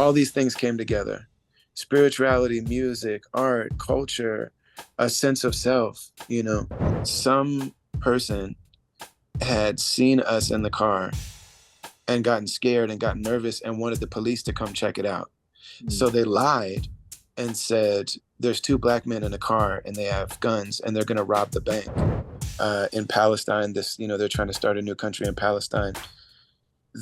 all these things came together: spirituality, music, art, culture, a sense of self. Some person had seen us in the car and gotten scared and gotten nervous and wanted the police to come check it out. So they lied and said there's two black men in a car and they have guns and they're going to rob the bank in Palestine. They're trying to start a new country in Palestine.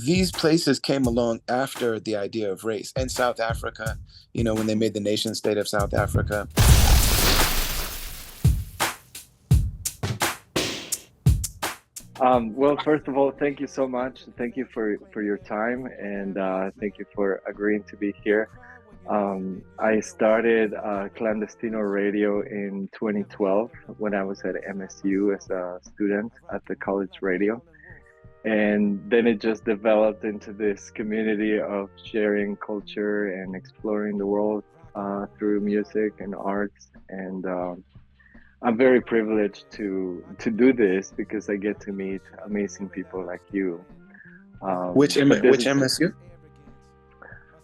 These places came along after the idea of race. And South Africa, when they made the nation state of South Africa. Well, first of all, thank you so much. Thank you for your time, and thank you for agreeing to be here. I started clandestino radio in 2012 when I was at MSU as a student at the college radio. And then it just developed into this community of sharing culture and exploring the world through music and arts. And I'm very privileged to do this because I get to meet amazing people like you. Which MSU?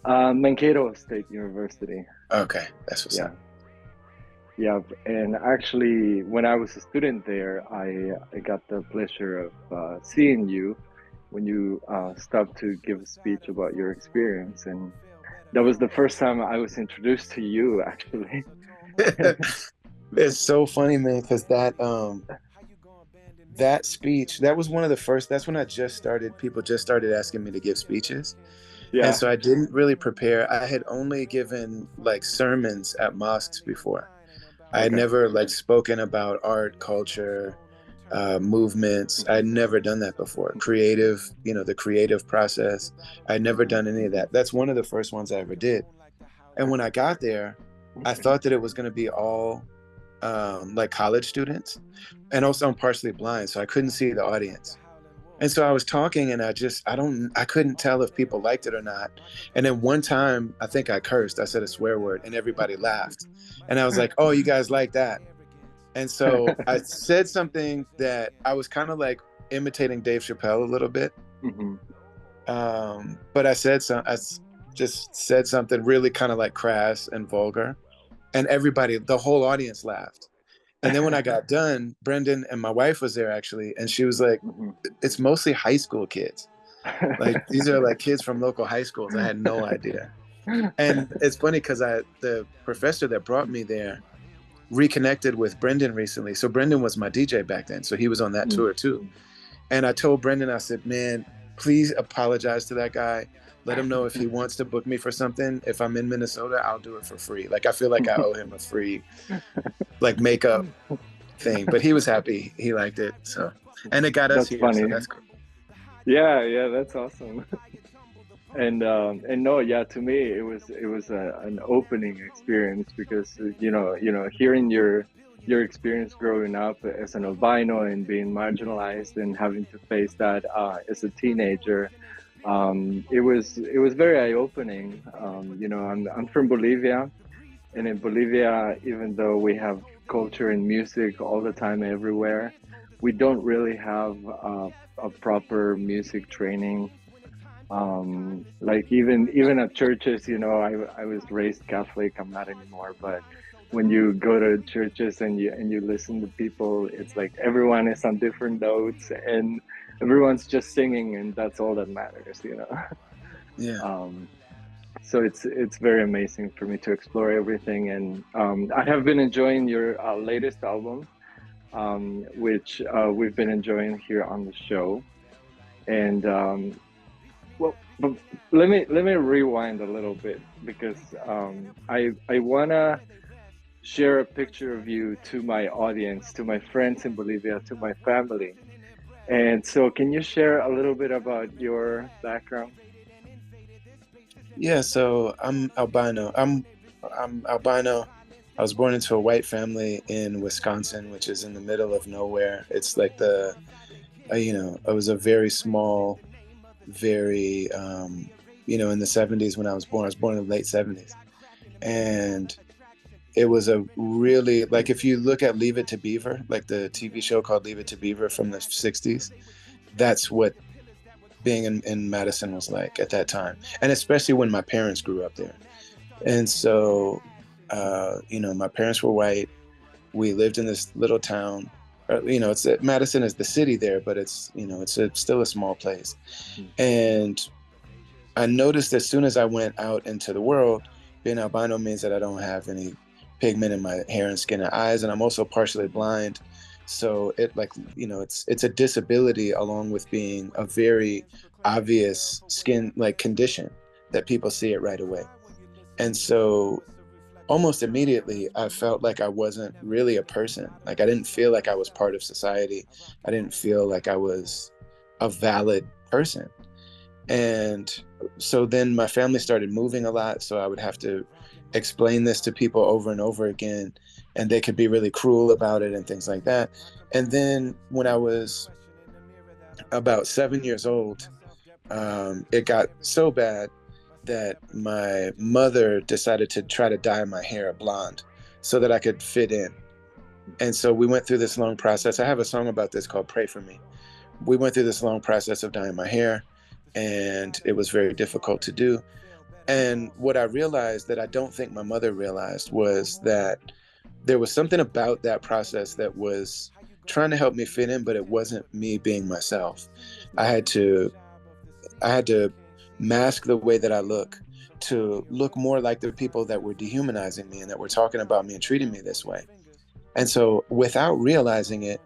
Mankato State University. Okay, that's what's up. Yeah, and actually, when I was a student there, I got the pleasure of seeing you when you stopped to give a speech about your experience, and that was the first time I was introduced to you, actually. It's so funny, man, because that speech, that was one of the first. That's when people just started asking me to give speeches. Yeah. And so I didn't really prepare. I had only given like sermons at mosques before. I had never like spoken about art, culture, movements. I had never done that before. The creative process. I'd never done any of that. That's one of the first ones I ever did. And when I got there, I thought that it was going to be all like college students. And also I'm partially blind, so I couldn't see the audience. And so I was talking and I couldn't tell if people liked it or not. And then one time, I think I cursed. I said a swear word and everybody laughed. And I was like, oh, you guys like that? And so I said something that I was kind of like imitating Dave Chappelle a little bit. But I just said something really kind of like crass and vulgar. And the whole audience laughed. And then when I got done, Brendan and my wife was there actually, and she was like, it's mostly high school kids. Like these are like kids from local high schools. I had no idea. And it's funny because the professor that brought me there reconnected with Brendan recently. So Brendan was my DJ back then. So he was on that tour too. And I told Brendan, I said, man, please apologize to that guy. Let him know if he wants to book me for something. If I'm in Minnesota, I'll do it for free. Like, I feel like I owe him a free, like, makeup thing. But he was happy. He liked it. So, and it got us here. Funny. So that's cool. Yeah, that's awesome. And no, yeah, to me, it was an opening experience because, hearing your experience growing up as an albino and being marginalized and having to face that as a teenager, it was very eye-opening. I'm from Bolivia, and in Bolivia, even though we have culture and music all the time everywhere, we don't really have a proper music training. Like even at churches, I was raised Catholic. I'm not anymore, but when you go to churches and you listen to people, it's like everyone is on different notes and everyone's just singing, and that's all that matters, Yeah. So it's very amazing for me to explore everything, and I have been enjoying your latest album, which we've been enjoying here on the show, and well, but let me rewind a little bit because I wanna share a picture of you to my audience, to my friends in Bolivia, to my family. And so can you share a little bit about your background? Yeah, so I'm albino. I'm albino. I was born into a white family in Wisconsin, which is in the middle of nowhere. It's like it was a very small, very, in the 70s when I was born in the late 70s. And it was a really, like, if you look at Leave It to Beaver, like the TV show called Leave It to Beaver from the 60s, that's what being in Madison was like at that time, and especially when my parents grew up there. And so, you know, my parents were white. We lived in this little town. You know, it's Madison is the city there, but it's, you know, still a small place. And I noticed as soon as I went out into the world, being albino means that I don't have any pigment in my hair and skin and eyes, and I'm also partially blind. So it, like, you know, it's a disability along with being a very obvious skin like condition that people see it right away. And so almost immediately I felt like I wasn't really a person. Like I didn't feel like I was part of society. I didn't feel like I was a valid person. And so then my family started moving a lot, so I would have to explain this to people over and over again, and they could be really cruel about it and things like that. And then when I was about 7 years old, it got so bad that my mother decided to try to dye my hair blonde so that I could fit in. And so we went through this long process. I have a song about this called Pray For Me. We went through this long process of dyeing my hair, and it was very difficult to do. And what I realized that I don't think my mother realized was that there was something about that process that was trying to help me fit in, but it wasn't me being myself. I had to mask the way that I look to look more like the people that were dehumanizing me and that were talking about me and treating me this way. And so without realizing it,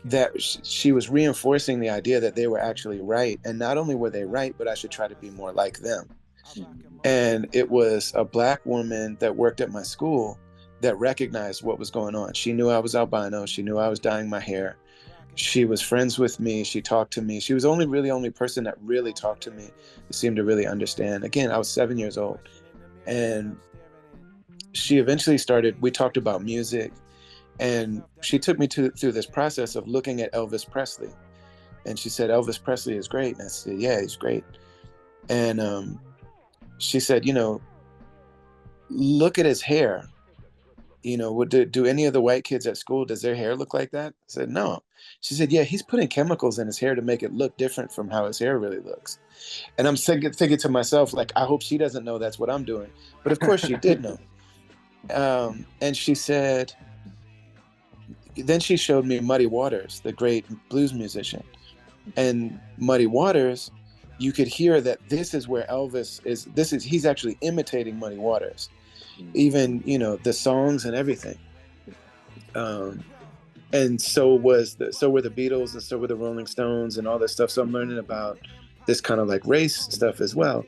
that she was reinforcing the idea that they were actually right. And not only were they right, but I should try to be more like them. And it was a Black woman that worked at my school that recognized what was going on. She knew I was albino. She knew I was dyeing my hair. She was friends with me. She talked to me. She was only person that really talked to me, seemed to really understand. Again, I was 7 years old. And she eventually we talked about music. And she took me through this process of looking at Elvis Presley. And she said, Elvis Presley is great. And I said, yeah, he's great. And she said, you know, look at his hair. You know, do any of the white kids at school, does their hair look like that? I said, no. She said, yeah, he's putting chemicals in his hair to make it look different from how his hair really looks. And I'm thinking to myself, like, I hope she doesn't know that's what I'm doing. But of course she did know. And she said, then she showed me Muddy Waters, the great blues musician. And Muddy Waters, you could hear that this is where Elvis is. He's actually imitating Muddy Waters, even, you know, the songs and everything. And so were the Beatles, and so were the Rolling Stones and all this stuff. So I'm learning about this kind of like race stuff as well.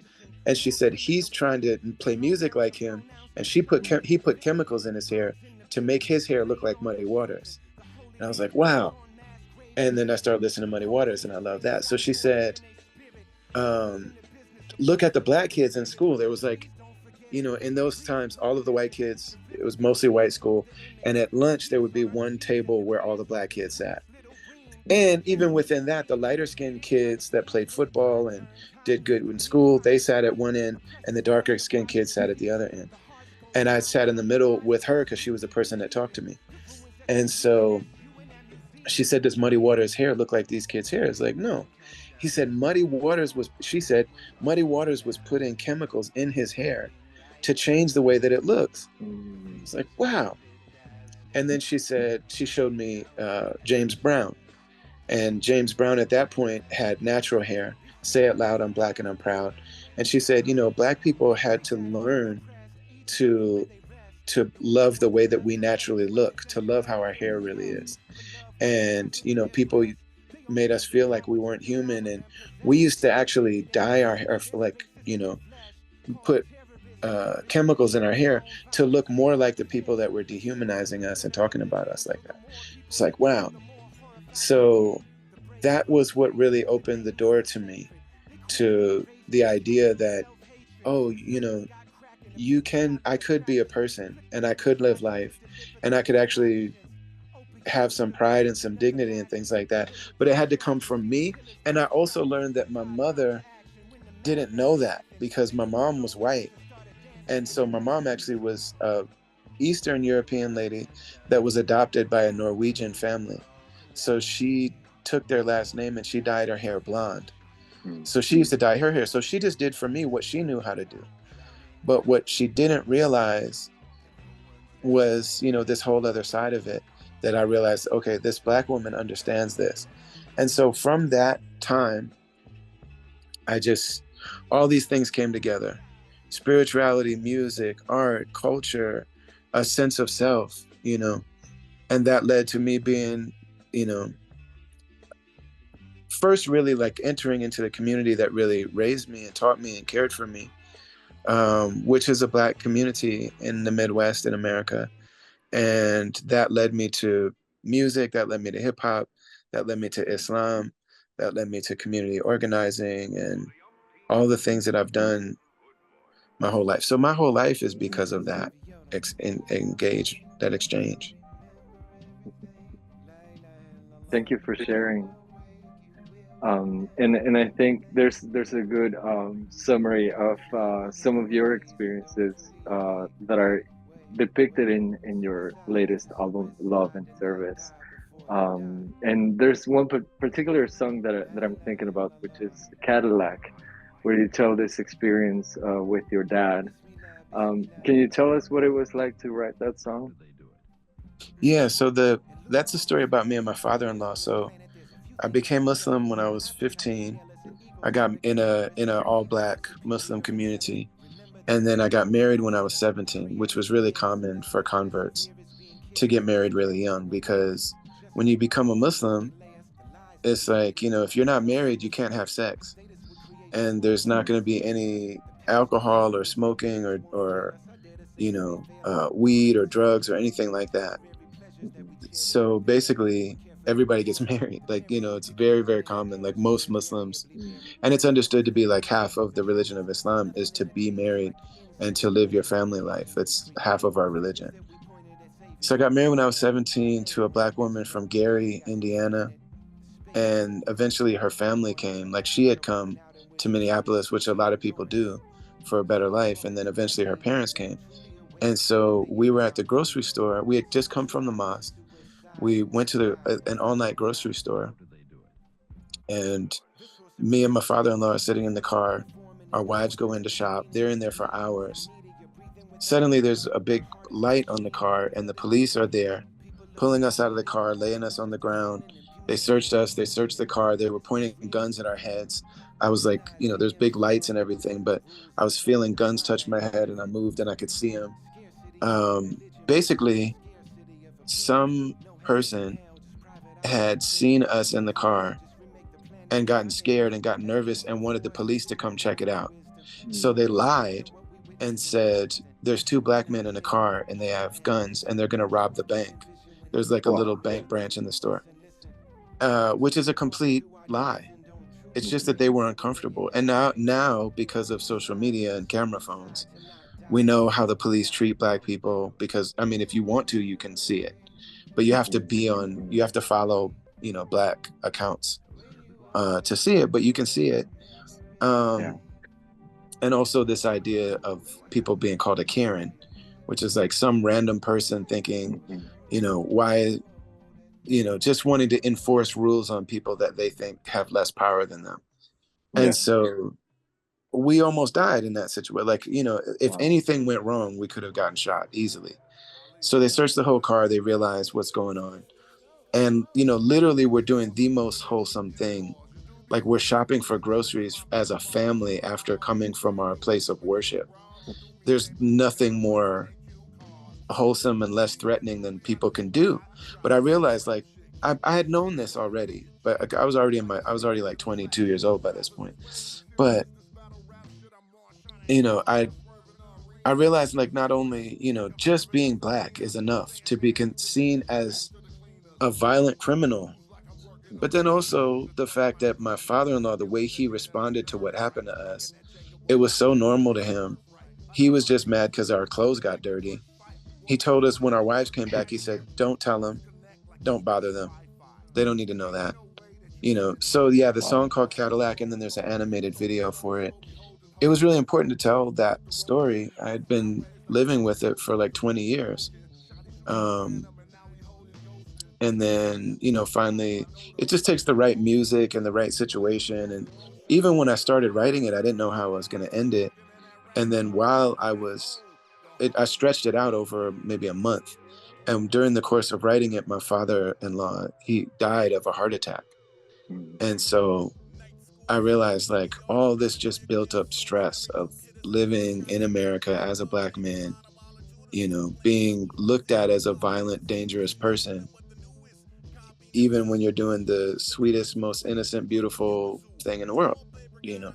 And she said, he's trying to play music like him. And he put chemicals in his hair to make his hair look like Muddy Waters. And I was like, wow. And then I started listening to Muddy Waters, and I love that. So she said, look at the Black kids in school. There was like, you know, in those times, all of the white kids, it was mostly white school. And at lunch, there would be one table where all the Black kids sat. And even within that, the lighter skinned kids that played football and did good in school, they sat at one end, and the darker skinned kids sat at the other end. And I sat in the middle with her because she was the person that talked to me. And so she said, does Muddy Waters' hair look like these kids' hair? It's like, no. She said Muddy Waters was putting chemicals in his hair to change the way that it looks. It's like, wow. And then she said, she showed me James Brown. And James Brown at that point had natural hair. Say it loud, I'm Black and I'm proud. And she said, you know, Black people had to learn to love the way that we naturally look, to love how our hair really is. And, you know, people made us feel like we weren't human. And we used to actually dye our hair, like, you know, put chemicals in our hair to look more like the people that were dehumanizing us and talking about us like that. It's like, wow. So that was what really opened the door to me to the idea that, oh, you know, I could be a person, and I could live life, and I could actually have some pride and some dignity and things like that. But it had to come from me. And I also learned that my mother didn't know that because my mom was white. And so my mom actually was a Eastern European lady that was adopted by a Norwegian family. So she took their last name and she dyed her hair blonde. Mm. So she used to dye her hair. So she just did for me what she knew how to do. But what she didn't realize was, this whole other side of it, that I realized, okay, this Black woman understands this. And so from that time, I just, all these things came together: spirituality, music, art, culture, a sense of self, and that led to me being, you know, first really like entering into the community that really raised me and taught me and cared for me, which is a Black community in the Midwest in America. And that led me to music, that led me to hip hop, that led me to Islam, that led me to community organizing and all the things that I've done my whole life. So my whole life is because of that that exchange. Thank you for sharing. And I think there's a good summary of some of your experiences that are depicted in your latest album, Love and Service. And there's one particular song that I'm thinking about, which is Cadillac, where you tell this experience with your dad. Can you tell us what it was like to write that song? Yeah, so that's a story about me and my father-in-law. So I became Muslim when I was 15. I got in a all Black Muslim community, and then I got married when I was 17, which was really common for converts to get married really young, because when you become a Muslim, it's like, if you're not married, you can't have sex, and there's not going to be any alcohol or smoking or weed or drugs or anything like that. Mhm. So basically, everybody gets married. Like, it's very, very common. Like most Muslims, Mm. and it's understood to be like half of the religion of Islam is to be married and to live your family life. That's half of our religion. So I got married when I was 17 to a Black woman from Gary, Indiana. And eventually her family came. Like she had come to Minneapolis, which a lot of people do for a better life. And then eventually her parents came. And so we were at the grocery store. We had just come from the mosque. We went to an all-night grocery store, and me and my father-in-law are sitting in the car. Our wives go in to shop. They're in there for hours. Suddenly there's a big light on the car, and the police are there pulling us out of the car, laying us on the ground. They searched us. They searched the car. They were pointing guns at our heads. I was like, there's big lights and everything, but I was feeling guns touch my head, and I moved and I could see them. Basically, some person had seen us in the car and gotten scared and got nervous and wanted the police to come check it out. Mm. So they lied and said, there's two Black men in a car and they have guns and they're going to rob the bank. There's like a little Wow. bank branch in the store, which is a complete lie. It's just Mhm. that they were uncomfortable. And now, because of social media and camera phones, we know how the police treat Black people, because, I mean, if you want to, you can see it, but Mhm. you have to follow, Black accounts to see it, but you can see it. Yeah. Um, and also this idea of people being called a Karen, which is like some random person thinking, Mhm. why, just wanting to enforce rules on people that they think have less power than them. And Yeah. so we almost died in that situation. Like, if Wow. anything went wrong, we could have gotten shot easily. So they searched the whole car, they realized what's going on. And, literally we're doing the most wholesome thing. Like we're shopping for groceries as a family after coming from our place of worship. There's nothing more wholesome and less threatening than people can do. But I realized, like, I had known this already, but I was already like 22 years old by this point. But, you know, I, I realized, like, not only, just being Black is enough to be seen as a violent criminal, but then also the fact that my father-in-law, the way he responded to what happened to us, it was so normal to him. He was just mad because our clothes got dirty. He told us when our wives came back, he said, don't tell them, don't bother them. They don't need to know that. So yeah, the Wow. song called Cadillac, and then there's an animated video for it. It was really important to tell that story. I had been living with it for like 20 years. Um, and then, finally, it just takes the right music and the right situation. And even when I started writing it, I didn't know how I was going to end it. And then while I stretched it out over maybe a month. And during the course of writing it, my father-in-law, he died of a heart attack. Mm. And so I realized like all this just built up stress of living in America as a Black man, being looked at as a violent, dangerous person, even when you're doing the sweetest, most innocent, beautiful thing in the world, you know.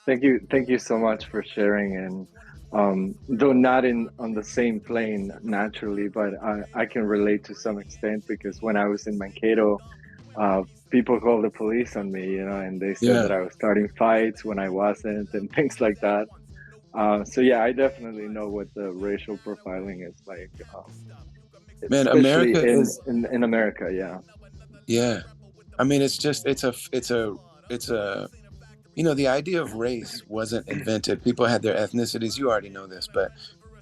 Thank you so much for sharing. And though not in on the same plane naturally, but I can relate to some extent because when I was in Mankato, people called the police on me, and they said Yeah. that I was starting fights when I wasn't, and things like that. So yeah, I definitely know what the racial profiling is like, Man, especially America is, in America. Yeah. yeah. I mean, it's a the idea of race wasn't invented. People had their ethnicities. You already know this, but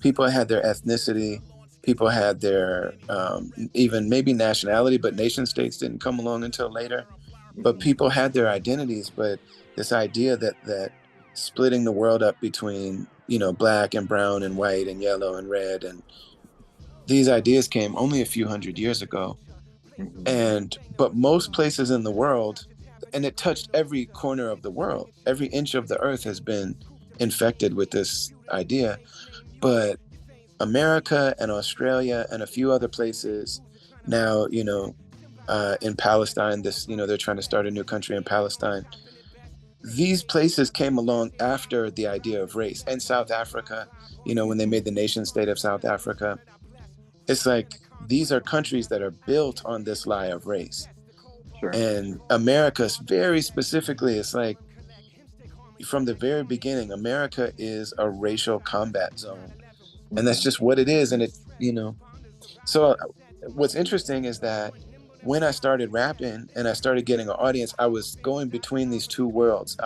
people had their ethnicity. People had their even maybe nationality, but nation states didn't come along until later. But Hmm. people had their identities. But this idea that splitting the world up between black and brown and white and yellow and red, and these ideas came only a few hundred years ago. Hmm. But most places in the world, and it touched every corner of the world, every inch of the earth has been infected with this idea. But America and Australia and a few other places now, in Palestine, they're trying to start a new country in Palestine. These places came along after the idea of race. And South Africa, when they Hmm. made the nation state of South Africa, it's like these are countries that are built on this lie of race. Sure. And America's very specifically, it's like from the very beginning, America is a racial combat zone. And that's Hmm. just what it is. And so what's interesting is that when I started rapping and I started getting an audience, I was going between these two worlds.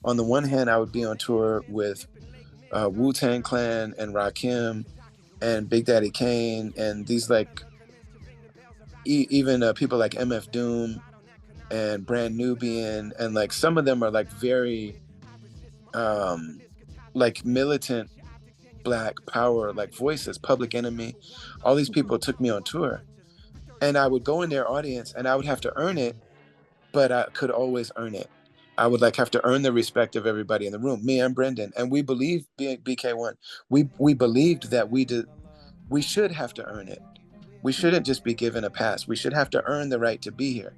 On the one hand, I would be on tour with Wu-Tang Clan and Rakim and Big Daddy Kane and these like even people like MF Doom and Brand Nubian, and like some of them are like very um like militant black power like voices, Public Enemy. All these Hmm. people took me on tour, and I would go in their audience and I would have to earn it, but I could always earn it. I would like have to earn the respect of everybody in the room, me and Brendan. And we believed, BK1, we believed that we should have to earn it. We shouldn't just be given a pass. We should have to earn the right to be here,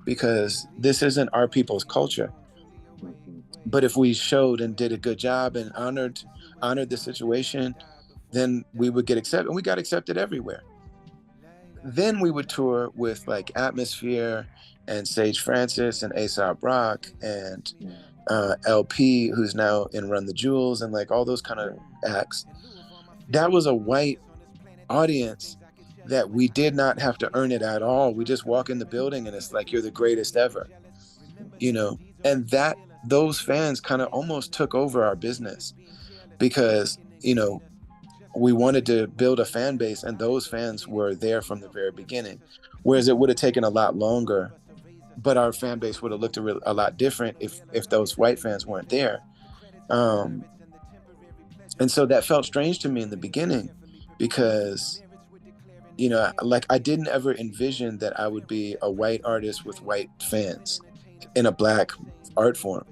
because this isn't our people's culture. Hmm. But if we showed and did a good job and honored the situation, then we would get accepted, and we got accepted everywhere. Then we would tour with like Atmosphere and Sage Francis and Aesop Rock and LP, who's now in Run the Jewels, and like all those kind of Sure. acts. That was a white audience that we did not have to earn it at all. We just walk in the building and it's like you're the greatest ever, you know. And that those fans kind of almost took over our business, because we wanted to build a fan base, and those fans were there from the very beginning. Whereas it would have taken a lot longer, but our fan base would have looked a lot different if those white fans weren't there. Um, and so that felt strange to me in the beginning, because like I didn't ever envision that I would be a white artist with white fans in a black art form.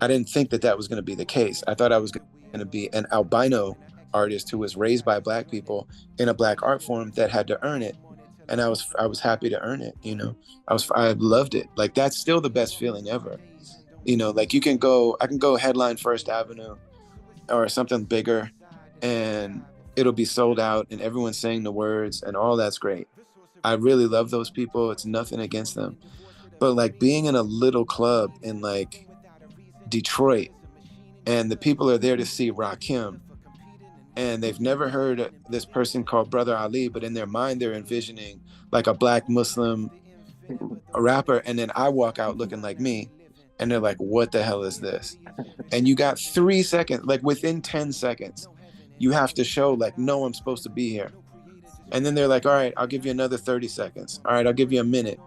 I didn't think that that was going to be the case. I thought I was going to be an albino artist who was raised by black people in a black art form that had to earn it. And I was happy to earn it. I loved it. Like that's still the best feeling ever. Like I can go headline First Avenue or something bigger, and it'll be sold out and everyone's saying the words and all that's great. I really love those people. It's nothing against them. But like being in a little club in like Detroit, and the people are there to see Rakim, and they've never heard this person called Brother Ali, but in their mind they're envisioning like a black Muslim rapper, and then I walk out looking like me, and they're like, what the hell is this? And you got 3 seconds, like within 10 seconds you have to show like, no, I'm supposed to be here. And then they're like, all right, I'll give you another 30 seconds. All right, I'll give you a minute.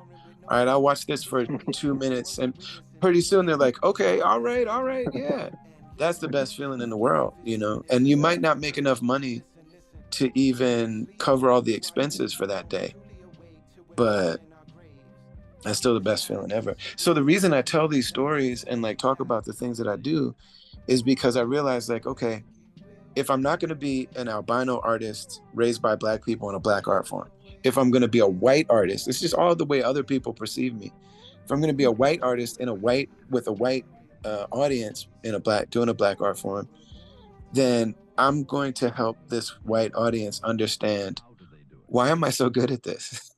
All right, I'll watch this for 2 minutes. And pretty soon they're like, okay, all right, yeah. That's the best feeling in the world, you know? And you might not make enough money to even cover all the expenses for that day, but that's still the best feeling ever. So the reason I tell these stories and like talk about the things that I do is because I realize like, okay, if I'm not going to be an albino artist raised by Black people in a Black art form, if I'm going to be a white artist, it's just all the way other people perceive me. If I'm going to be a white artist in a white with a white audience in a Black doing a Black art form, then I'm going to help this white audience understand, why am I so good at this?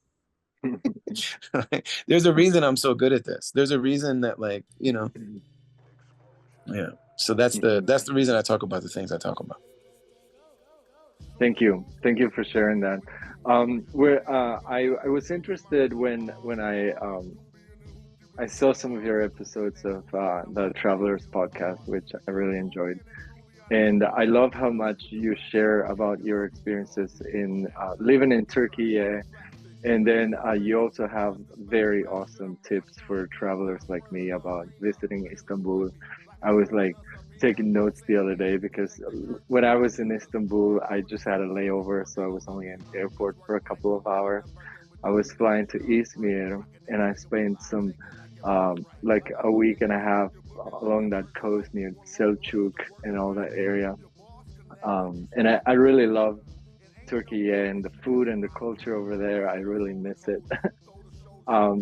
There's a reason I'm so good at this. There's a reason that, like, you know, yeah. So that's the reason I talk about the things I talk about. Thank you for sharing that. I was interested when I saw some of your episodes of the Travelers podcast, which I really enjoyed. And I love how much you share about your experiences in living in Turkey. And then you also have very awesome tips for travelers like me about visiting Istanbul. I was like taking notes the other day because when I was in Istanbul, I just had a layover. So I was only in the airport for a couple of hours. I was flying to Izmir and I spent some like a week and a half along that coast near Selçuk and all that area. And I really love Turkey and the food and the culture over there. I really miss it.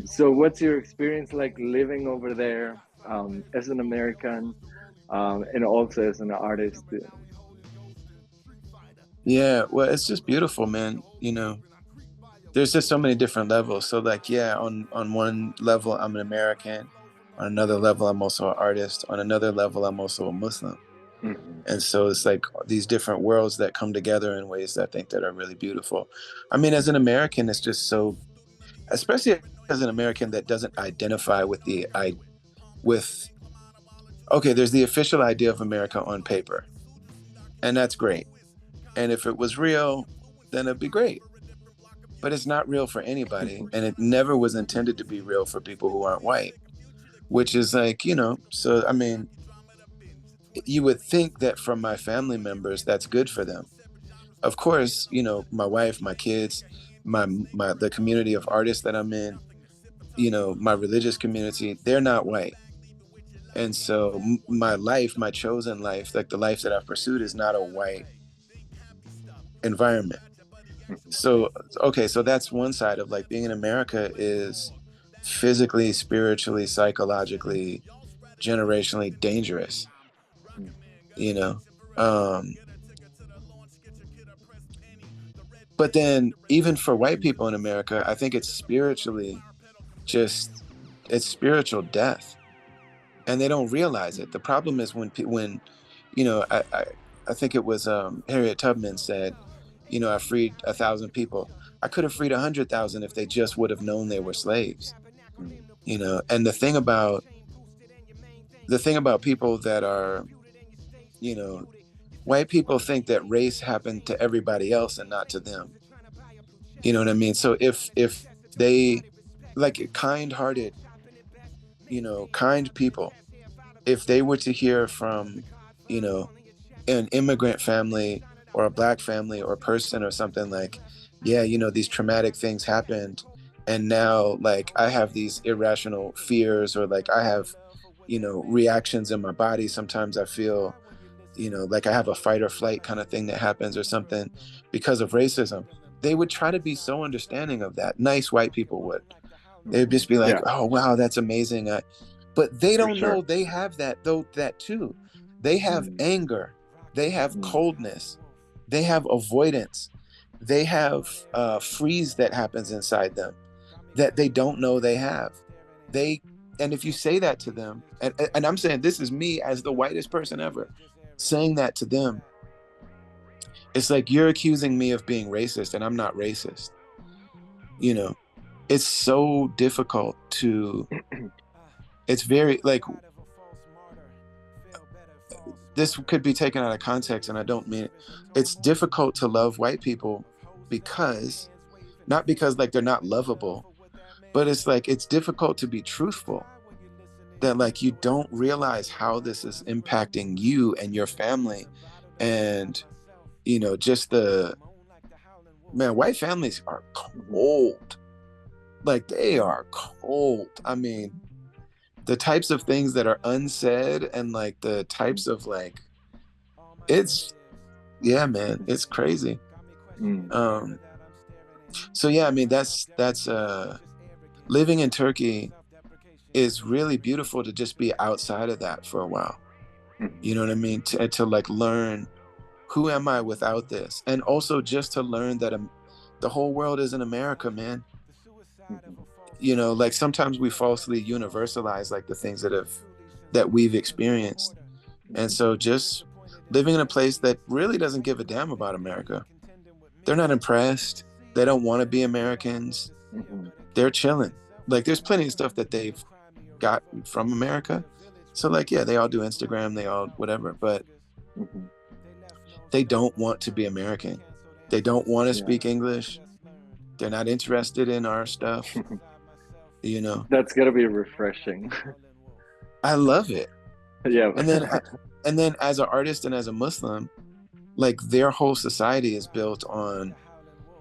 So what's your experience like living over there as an American and also as an artist? Yeah, well, it's just beautiful, man. You know, there's just so many different levels. So like, yeah, on one level, I'm an American. On another level, I'm also an artist. On another level, I'm also a Muslim. Mm-hmm. And so it's like these different worlds that come together in ways that I think that are really beautiful. I mean, as an American, it's just so, especially as an American that doesn't identify with okay, there's the official idea of America on paper, and that's great. And if it was real, then it'd be great. But it's not real for anybody, and it never was intended to be real for people who aren't white, which is like, you know, so I mean, you would think that from my family members, that's good for them. Of course, you know, my wife, my kids, the community of artists that I'm in, you know, my religious community, they're not white. And so my life, my chosen life, like the life that I've pursued, is not a white environment. So, okay, so that's one side of like being in America is physically, spiritually, psychologically, generationally dangerous, you know? But then even for white people in America, I think it's spiritually it's spiritual death. And they don't realize it. The problem is when you know, I think it was Harriet Tubman said, you know, I freed 1,000 people. I could have freed 100,000 if they just would have known they were slaves. You know, and the thing about people that are, you know, white people think that race happened to everybody else and not to them. You know what I mean? So if they, like, kind-hearted, you know, kind people, if they were to hear from, you know, an immigrant family or a Black family or person or something like, yeah, you know, these traumatic things happened, and now like I have these irrational fears, or like I have, you know, reactions in my body. Sometimes I feel, you know, like I have a fight or flight kind of thing that happens or something because of racism. They would try to be so understanding of that. Nice white people would. They'd just be like, oh, wow, that's amazing. But they don't know they have that too. They have anger. They have coldness. They have avoidance. They have freeze that happens inside them that they don't know they have. And if you say that to them, and I'm saying this is me as the whitest person ever, saying that to them, it's like you're accusing me of being racist, and I'm not racist. You know, it's so difficult to, it's very, like, this could be taken out of context, and I don't mean it. It's difficult to love white people because, not because like they're not lovable, but it's like, it's difficult to be truthful, that like you don't realize how this is impacting you and your family. And you know, just the, man, white families are cold. Like they are cold. I mean, the types of things that are unsaid, and like the types of like, it's, yeah, man, it's crazy. Mm. um so yeah, I mean, that's living in Turkey is really beautiful, to just be outside of that for a while. You Mhm. know what I mean? To like learn, who am I without this? And also just to learn that the whole world isn't America, man. Mhm. You know, like sometimes we falsely universalize like the things that we've experienced. And Mhm. so just living in a place that really doesn't give a damn about America. They're not impressed. They don't want to be Americans. Mhm. They're chilling. Like there's plenty of stuff that they've got from America. So like, yeah, they all do Instagram, they all whatever, but Mhm. they don't want to be American. They don't want to Yeah. speak English. They're not interested in our stuff, you know. That's gotta be refreshing. I love it. Yeah. And then and then as an artist and as a Muslim, like their whole society is built on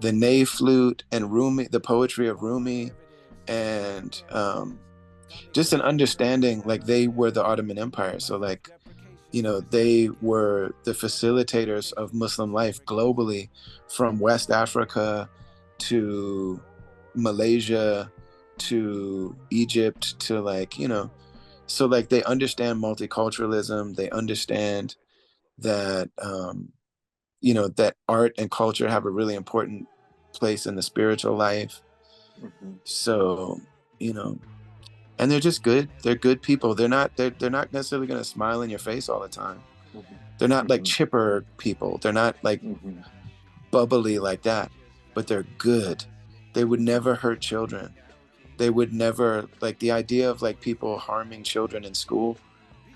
the Ney flute and Rumi, the poetry of Rumi, and just an understanding, like they were the Ottoman Empire. So like, you know, they were the facilitators of Muslim life globally, from West Africa to Malaysia to Egypt to like, you know, so like they understand multiculturalism. They understand that, you know, that art and culture have a really important place in the spiritual life. Mhm. So, you know, and they're just good. They're good people. They're not necessarily going to smile in your face all the time. Mhm. They're not like Mhm. chipper people. They're not like Mhm. bubbly like that, but they're good. They would Mhm. never hurt children. They would never, like the idea of like people harming children in school,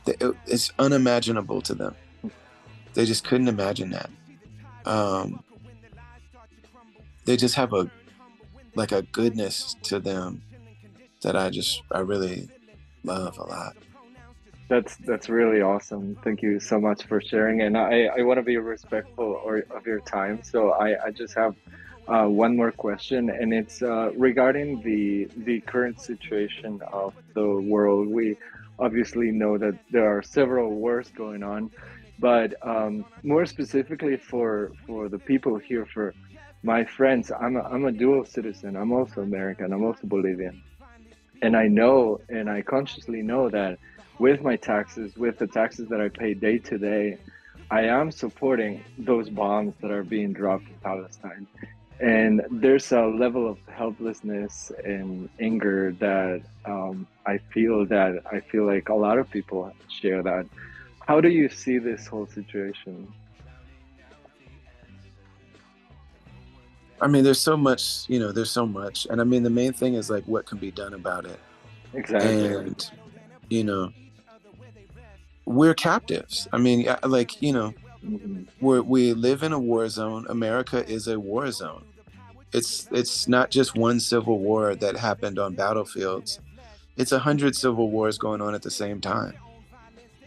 it's unimaginable to them. They just couldn't imagine that. Um, they just have a, like a goodness to them that I really love a lot. That's really awesome. Thank you so much for sharing. And I want to be respectful of your time. So I just have one more question, and it's regarding the current situation of the world. We obviously know that there are several wars going on, but more specifically for the people here, for my friends, I'm a dual citizen. I'm also American. I'm also Bolivian. And I know, and I consciously know that with my taxes, with the taxes that I pay day to day, I am supporting those bombs that are being dropped in Palestine. And there's a level of helplessness and anger that I feel like a lot of people share that. How do you see this whole situation? I mean, there's so much, you know, there's so much. And I mean, the main thing is like what can be done about it. Exactly. And, you know, we're captives. I mean, like, you know, Hmm. we live in a war zone. America is a war zone. It's not just one civil war that happened on battlefields. It's 100 civil wars going on at the same time.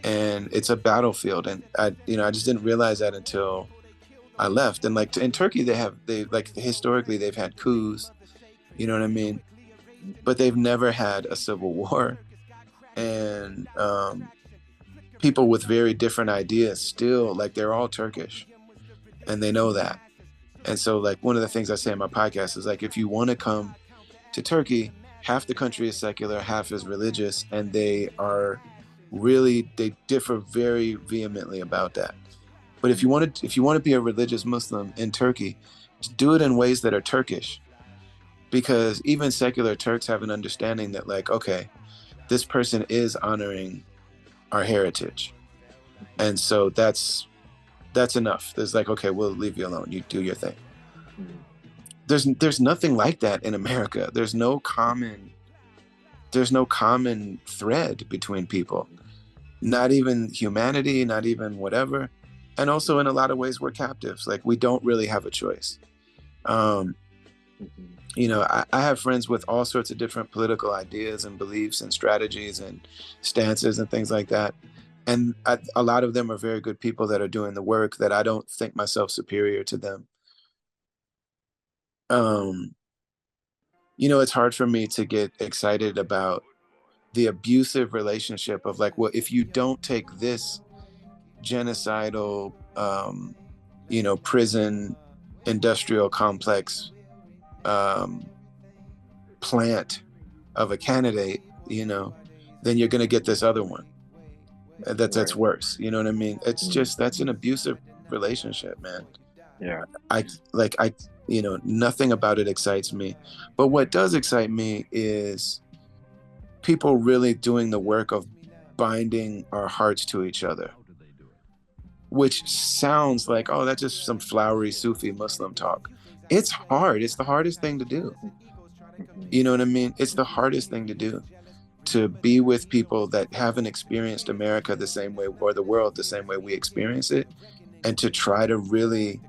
And it's a battlefield. And you know, I just didn't realize that until I left. And like in Turkey, they like historically they've had coups, you know what I mean? But they've never had a civil war. And people with very different ideas still, like they're all Turkish, and they know that. And so like one of the things I say in my podcast is like, if you want to come to Turkey, half the country is secular, half is religious, and they differ very vehemently about that. But if you want to be a religious Muslim in Turkey, do it in ways that are Turkish, because even secular Turks have an understanding that like, okay, this person is honoring our heritage. And so that's enough. There's like, okay, we'll leave you alone. You do your thing. There's nothing like that in America. There's no common thread between people. Not even humanity, not even whatever. And also in a lot of ways we're captives. Like we don't really have a choice. Um, You know, I have friends with all sorts of different political ideas and beliefs and strategies and stances and things like that. And a lot of them are very good people that are doing the work that I don't think myself superior to them. Um, you know, it's hard for me to get excited about the abusive relationship of like, well, if you don't take this genocidal, you know, prison industrial complex um, plant of a candidate, you know, then you're going to get this other one that's Right. worse. You know what I mean? It's Mm. just that's an abusive relationship, man. Yeah. I like I you know, nothing about it excites me. But what does excite me is people really doing the work of binding our hearts to each other, which sounds like, oh, that's just some flowery Sufi Muslim talk. It's hard. It's the hardest thing to do. Mhm. You know what I mean? It's the hardest thing to do, to be with people that haven't experienced America the same way, or the world the same way we experience it, and to try to really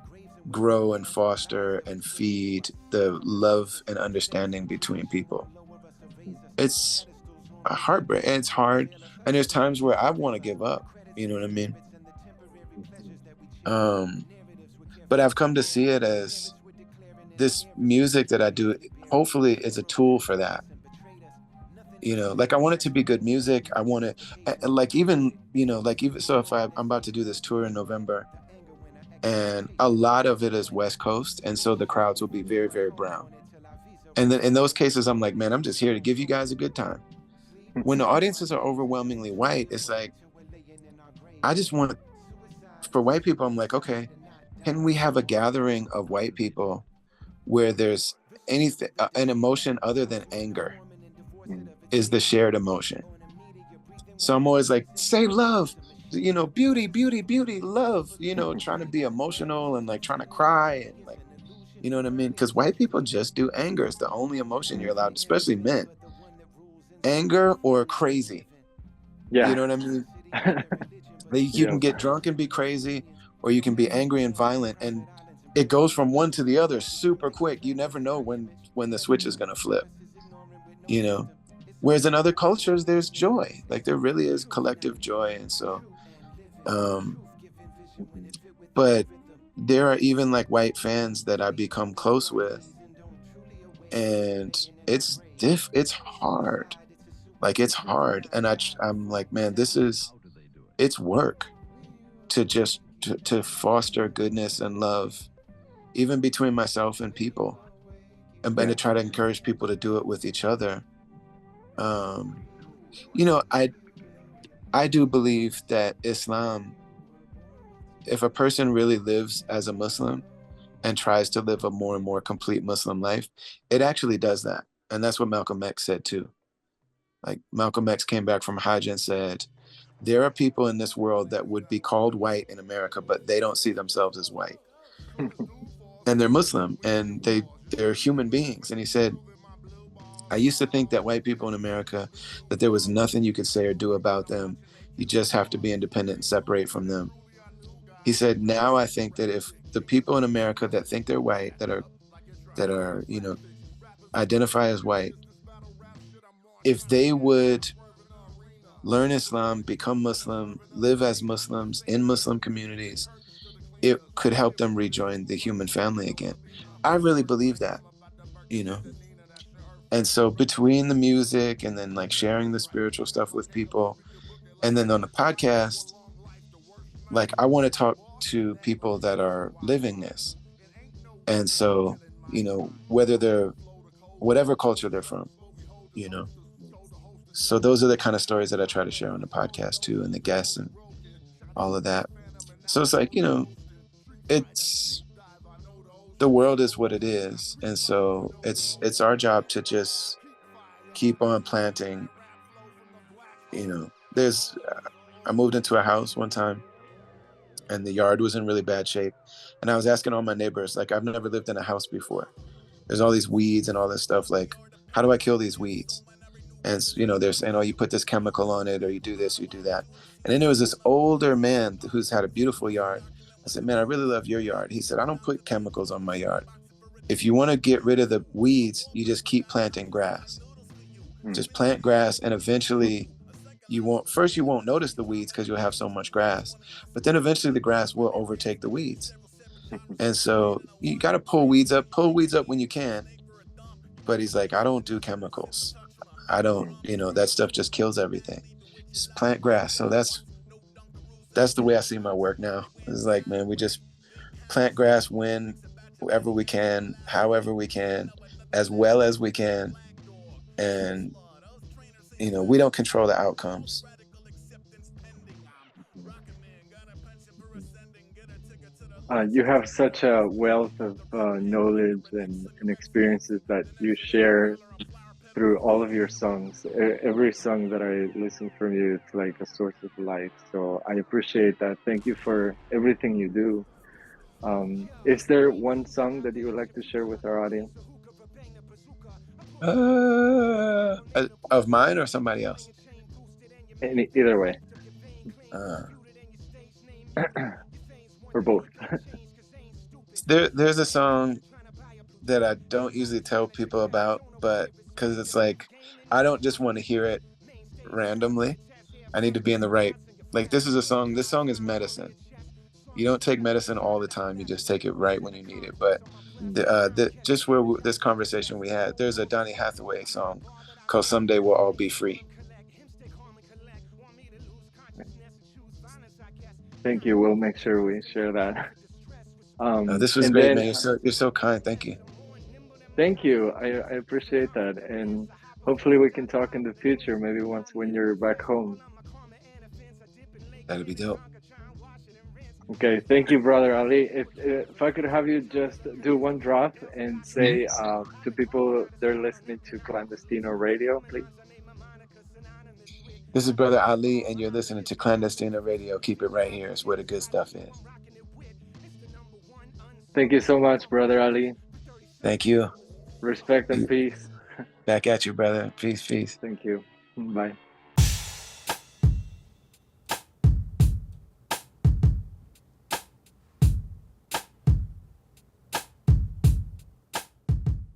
grow and foster and feed the love and understanding between people. It's a heartbreak, and it's hard. And there's times where I want to give up. You know what I mean? Um, but I've come to see it as this music that I do, hopefully, is a tool for that. You know, like I want it to be good music. I want it, like even, you know, like even so, if I'm about to do this tour in November, and a lot of it is West Coast, and so the crowds will be very, very brown. And then in those cases, I'm like, man, I'm just here to give you guys a good time. When the audiences are overwhelmingly white, it's like, I just want, for white people, I'm like, okay, can we have a gathering of white people where there's anything, an emotion other than anger Mm. is the shared emotion. So I'm always like, say love, you know, beauty, beauty, beauty, love, you know, trying to be emotional and like trying to cry and like, you know what I mean? Because white people just do anger. It's the only emotion you're allowed, especially men. Anger or crazy. You Yeah. know what I mean? Like you Yeah. can get drunk and be crazy, or you can be angry and violent, and it goes from one to the other super quick. You never know when the switch is gonna flip. You know, whereas in other cultures, there's joy. Like there really is collective joy, and so, um, Mhm. but there are even like white fans that I become close with, and it's hard. Like it's hard, and I'm like, man, it's work to just to foster goodness and love, even between myself and people, and to Yeah. try to encourage people to do it with each other. Um, you know, I do believe that Islam, if a person really lives as a Muslim and tries to live a more and more complete Muslim life, it actually does that. And that's what Malcolm X said too. Like Malcolm X came back from Hajj and said, there are people in this world that would be called white in America, but they don't see themselves as white. And they're Muslim and they're human beings. And he said, I used to think that white people in America, that there was nothing you could say or do about them. You just have to be independent and separate from them. He said, now I think that if the people in America that think they're white, that are, you know, identify as white, if they would learn Islam, become Muslim, live as Muslims in Muslim communities, it could help them rejoin the human family again. I really believe that, you know. And so between the music and then like sharing the spiritual stuff with people, and then on the podcast, like I want to talk to people that are living this. And so, you know, whether they're whatever culture they're from, you know. So those are the kind of stories that I try to share on the podcast too, and the guests and all of that. So it's like, you know, it's the world is what it is. And so it's our job to just keep on planting, you know. I moved into a house one time and the yard was in really bad shape. And I was asking all my neighbors, like, I've never lived in a house before. There's all these weeds and all this stuff. Like, how do I kill these weeds? And, you know, they're saying, oh, you put this chemical on it, or you do this, you do that. And then there was this older man who's had a beautiful yard. I said, man, I really love your yard. He said, I don't put chemicals on my yard. if you want to get rid of the weeds, you just keep planting grass. Just plant grass, and eventually you won't notice the weeds because you'll have so much grass, but then eventually the grass will overtake the weeds. And so you got to pull weeds up when you can. But he's like, I don't do chemicals. I don't, that stuff just kills everything. Just plant grass. So that's the way I see my work now. It's like, man, we just plant grass whenever we can, however we can, as well as we can. And, we don't control the outcomes. You have such a wealth of knowledge and experiences that you share through all of your songs. Every song that I listen from you, it's like a source of light. So I appreciate that. Thank you for everything you do. Is there one song that you would like to share with our audience? Of mine or somebody else? Either way. Or both. There's a song that I don't usually tell people about, but because it's like, I don't just want to hear it randomly. I need to be in the right, like, this song is medicine. You don't take medicine all the time. You just take it right when you need it. But just where this conversation we had, there's a Donny Hathaway song called Someday We'll All Be Free. Thank you. We'll make sure we share that. This was great, man. You're so kind. Thank you. Thank you. I appreciate that. And hopefully we can talk in the future, maybe once when you're back home. That'd be dope. Okay. Thank you, Brother Ali. If I could have you just do one drop and say to people they're listening to Clandestino Radio, please. This is Brother Ali, and you're listening to Clandestino Radio. Keep it right here. It's where the good stuff is. Thank you so much, Brother Ali. Thank you. Respect and peace. Back at you, brother. Peace, peace. Thank you. Bye.